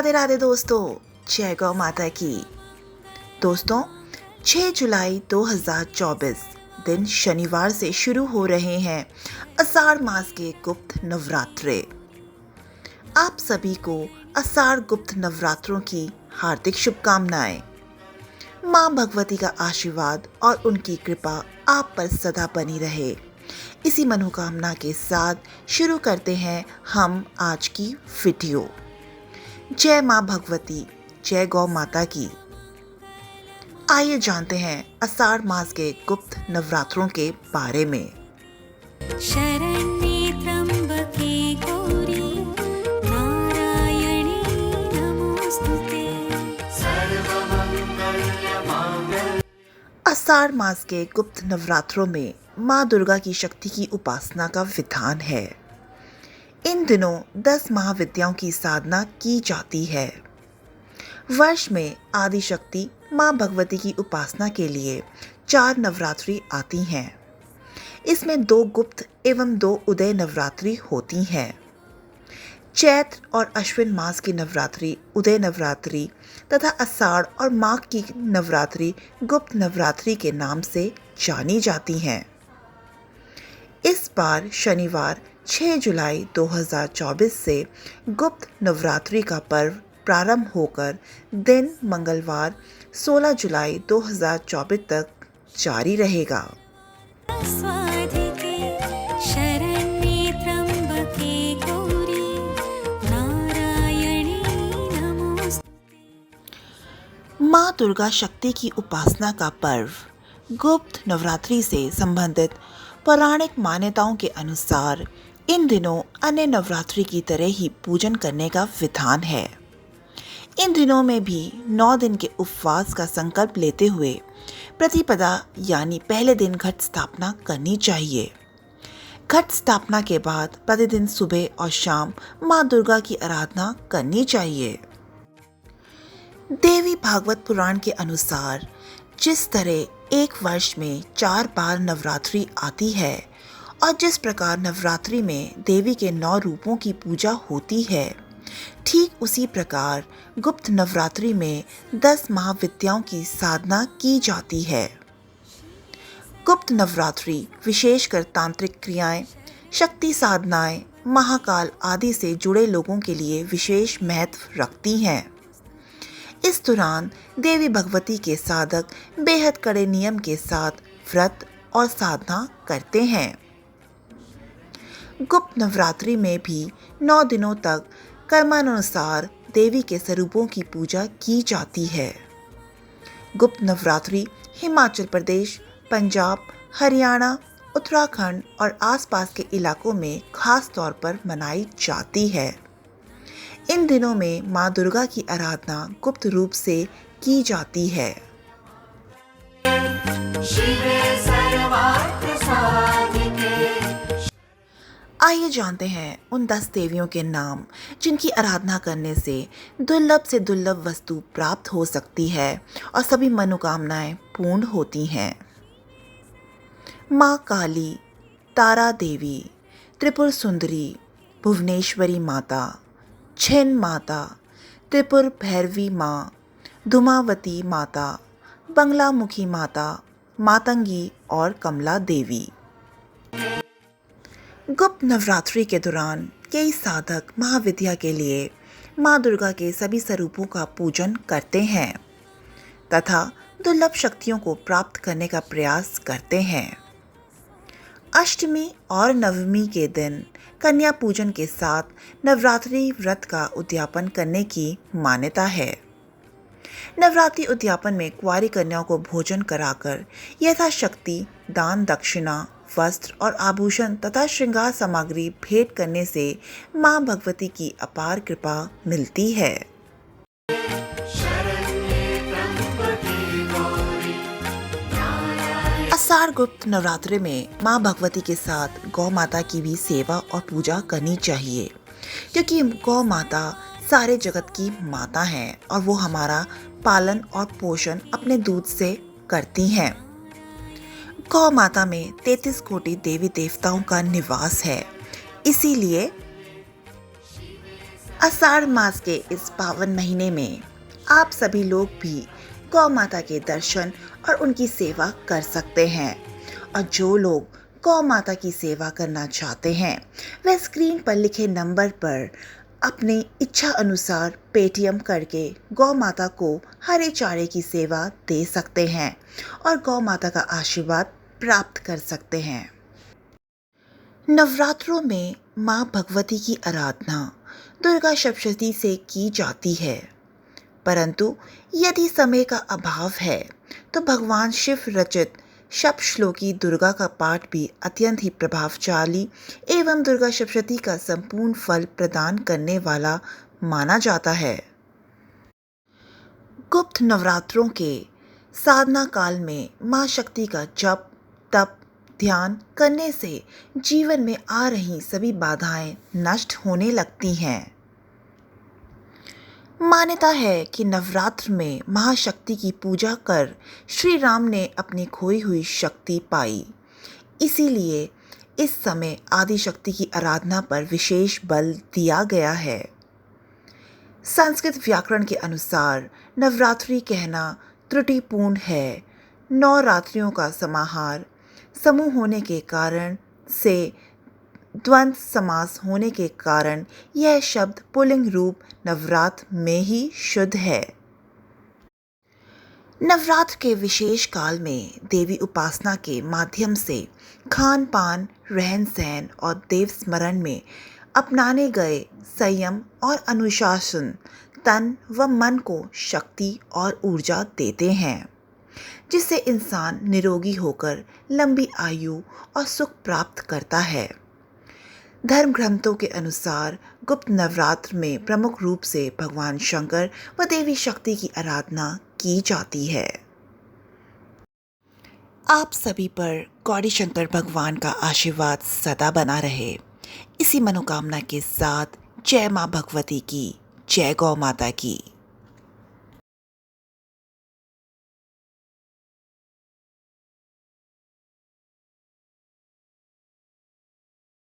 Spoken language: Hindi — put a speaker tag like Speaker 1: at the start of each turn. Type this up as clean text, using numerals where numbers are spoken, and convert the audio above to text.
Speaker 1: राधे राधे दोस्तों, जय गौ माता की। दोस्तों, 6 जुलाई 2024 दिन शनिवार से शुरू हो रहे हैं आषाढ़ मास के गुप्त नवरात्रे। आप सभी को आषाढ़ गुप्त नवरात्रों की हार्दिक शुभकामनाएं। माँ भगवती का आशीर्वाद और उनकी कृपा आप पर सदा बनी रहे। इसी मनोकामना के साथ शुरू करते हैं हम आज की वीडियो। जय माँ भगवती, जय गौ माता की। आइए जानते हैं आषाढ़ मास के गुप्त नवरात्रों के बारे में।
Speaker 2: शरण्ये त्र्यंबके गौरी नारायणी नमोस्तुते।
Speaker 1: आषाढ़ मास के गुप्त नवरात्रों में माँ दुर्गा की शक्ति की उपासना का विधान है। इन दिनों 10 महाविद्याओं की साधना की जाती है। वर्ष में आदि शक्ति माँ भगवती की उपासना के लिए 4 नवरात्रि आती हैं। इसमें 2 गुप्त एवं 2 उदय नवरात्रि होती हैं। चैत्र और अश्विन मास की नवरात्रि उदय नवरात्रि तथा आषाढ़ और माघ की नवरात्रि गुप्त नवरात्रि के नाम से जानी जाती हैं। इस बार शनिवार 6 जुलाई 2024 से गुप्त नवरात्रि का पर्व प्रारंभ होकर दिन मंगलवार 16 जुलाई 2024 तक जारी रहेगा।
Speaker 2: स्वाधिके शरण्ये त्र्यंबके गौरी नारायणी नमोस्तुते।
Speaker 1: माँ दुर्गा शक्ति की उपासना का पर्व गुप्त नवरात्रि से संबंधित पौराणिक मान्यताओं के अनुसार इन दिनों अन्य नवरात्रि की तरह ही पूजन करने का विधान है। इन दिनों में भी 9 दिन के उपवास का संकल्प लेते हुए प्रतिपदा यानी पहले दिन घट स्थापना करनी चाहिए। घट स्थापना के बाद प्रतिदिन सुबह और शाम माँ दुर्गा की आराधना करनी चाहिए। देवी भागवत पुराण के अनुसार जिस तरह एक वर्ष में 4 बार नवरात्रि आती है और जिस प्रकार नवरात्रि में देवी के 9 रूपों की पूजा होती है, ठीक उसी प्रकार गुप्त नवरात्रि में 10 महाविद्याओं की साधना की जाती है। गुप्त नवरात्रि विशेषकर तांत्रिक क्रियाएं, शक्ति साधनाएं, महाकाल आदि से जुड़े लोगों के लिए विशेष महत्व रखती हैं। इस दौरान देवी भगवती के साधक बेहद कड़े नियम के साथ व्रत और साधना करते हैं। गुप्त नवरात्रि में भी 9 दिनों तक कर्मानुसार देवी के स्वरूपों की पूजा की जाती है। गुप्त नवरात्रि हिमाचल प्रदेश, पंजाब, हरियाणा, उत्तराखंड और आसपास के इलाकों में खास तौर पर मनाई जाती है। इन दिनों में माँ दुर्गा की आराधना गुप्त रूप से की जाती है। आइए जानते हैं उन 10 देवियों के नाम जिनकी आराधना करने से दुर्लभ वस्तु प्राप्त हो सकती है और सभी मनोकामनाएं पूर्ण होती हैं। माँ काली, तारा देवी, त्रिपुर सुंदरी, भुवनेश्वरी माता, छिन्न माता, त्रिपुर भैरवी माँ, धुमावती माता, बंगलामुखी माता, मातंगी और कमला देवी। गुप्त नवरात्रि के दौरान कई साधक महाविद्या के लिए माँ दुर्गा के सभी स्वरूपों का पूजन करते हैं तथा दुर्लभ शक्तियों को प्राप्त करने का प्रयास करते हैं। अष्टमी और नवमी के दिन कन्या पूजन के साथ नवरात्रि व्रत का उद्यापन करने की मान्यता है। नवरात्रि उद्यापन में कुंवारी कन्याओं को भोजन कराकर यथाशक्ति दान दक्षिणा, वस्त्र और आभूषण तथा श्रृंगार सामग्री भेंट करने से माँ भगवती की अपार कृपा मिलती है। आषाढ़ गुप्त नवरात्रि में माँ भगवती के साथ गौ माता की भी सेवा और पूजा करनी चाहिए, क्योंकि गौ माता सारे जगत की माता हैं और वो हमारा पालन और पोषण अपने दूध से करती हैं। गौ माता में 33 कोटि देवी देवताओं का निवास है, इसीलिए आषाढ़ मास के इस पावन महीने में आप सभी लोग भी गौ माता के दर्शन और उनकी सेवा कर सकते हैं। और जो लोग गौ माता की सेवा करना चाहते हैं वह स्क्रीन पर लिखे नंबर पर अपनी इच्छा अनुसार पेटीएम करके गौ माता को हरे चारे की सेवा दे सकते हैं और गौ माता का आशीर्वाद प्राप्त कर सकते हैं। नवरात्रों में माँ भगवती की आराधना दुर्गा सप्तशती से की जाती है, परंतु यदि समय का अभाव है तो भगवान शिव रचित सप्तश्लोकी दुर्गा का पाठ भी अत्यंत ही प्रभावशाली एवं दुर्गा सप्तशती का संपूर्ण फल प्रदान करने वाला माना जाता है। गुप्त नवरात्रों के साधना काल में माँ शक्ति का जप तप ध्यान करने से जीवन में आ रही सभी बाधाएं नष्ट होने लगती हैं। मान्यता है कि नवरात्र में महाशक्ति की पूजा कर श्री राम ने अपनी खोई हुई शक्ति पाई। इसीलिए इस समय आदि शक्ति की आराधना पर विशेष बल दिया गया है। संस्कृत व्याकरण के अनुसार नवरात्रि कहना त्रुटिपूर्ण है। 9 रात्रियों का समाहार समूह होने के कारण से द्वंद्व समास होने के कारण यह शब्द पुल्लिंग रूप नवरात्र में ही शुद्ध है। नवरात्र के विशेष काल में देवी उपासना के माध्यम से खान पान रहन सहन और देव स्मरण में अपनाने गए संयम और अनुशासन तन व मन को शक्ति और ऊर्जा देते हैं, जिससे इंसान निरोगी होकर लंबी आयु और सुख प्राप्त करता है। धर्म ग्रंथों के अनुसार गुप्त नवरात्र में प्रमुख रूप से भगवान शंकर व देवी शक्ति की आराधना की जाती है। आप सभी पर गौरी शंकर भगवान का आशीर्वाद सदा बना रहे, इसी मनोकामना के साथ जय मां भगवती की, जय गौ माता की।